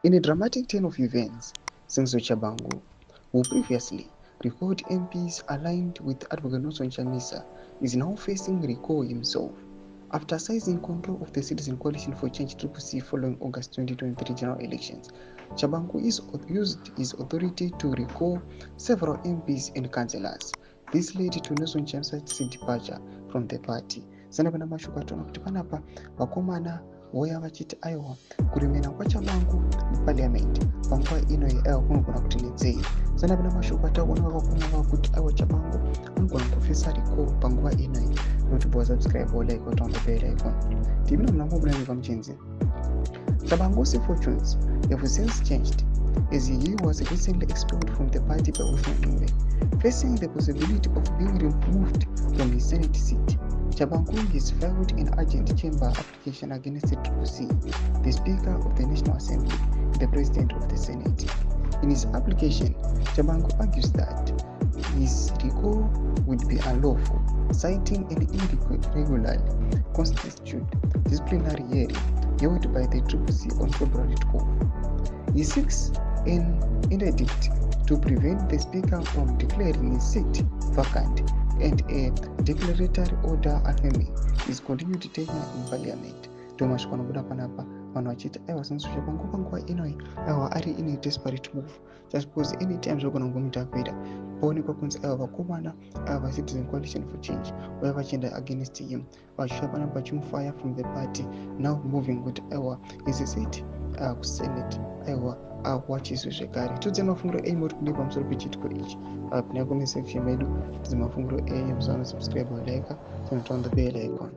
In a dramatic turn of events, Senzo Chabangu, who previously recalled MPs aligned with Advocate Nelson Chamisa, is now facing recall himself. After seizing control of the Citizen Coalition for Change (CCC) following August 2023 general elections, Chabangu used his authority to recall several MPs and councillors. This led to Nelson Chamisa's departure from the party. Sanapana mashuka tona kuti panapa vakomana voya vachiti aiwa kuremera kwaChabangu muparliament panguva ino aiwa kunogona kuti nedzei. Sanapana mashuka takuona vakakoma vakuti aiwa Chabangu anogona kufisa recall panguva ino nokuti bwa subscribe or like or on the bell icon. Tibina mnangobuna pamuchenzi. Chabangu's fortunes have since changed, as he was recently expelled from the party by Ocean Ingwe, facing the possibility of being removed from his Senate seat. Chabangu has filed an urgent chamber application against the CCC, the Speaker of the National Assembly, and the President of the Senate. In his application, Chabangu argues that his recall would be unlawful, citing an irregularly constituted disciplinary hearing held by the CCC on February 12. He seeks an interdict to prevent the Speaker from declaring his seat vacant and a declaratory order affirming his continued tenure in Parliament. Thomas Kwanobuna Panapa, Manwachita, I was in Sushabangu Pangwa Inoi, our Ari in a desperate move. Just suppose any time you're going to go to Vida, Pony Kokons, our Kumana, our Citizen Coalition for Change, whoever gender against him, or Shabana Bachum fire from the party, now moving with our is a seat, our Senate, our watch is Ushakari. To the Mafungro A more clip, I'm so pitched for each. Up Nagome section, Medu, to the Mafungro A, I'm so subscribe or like, and turn the bell icon.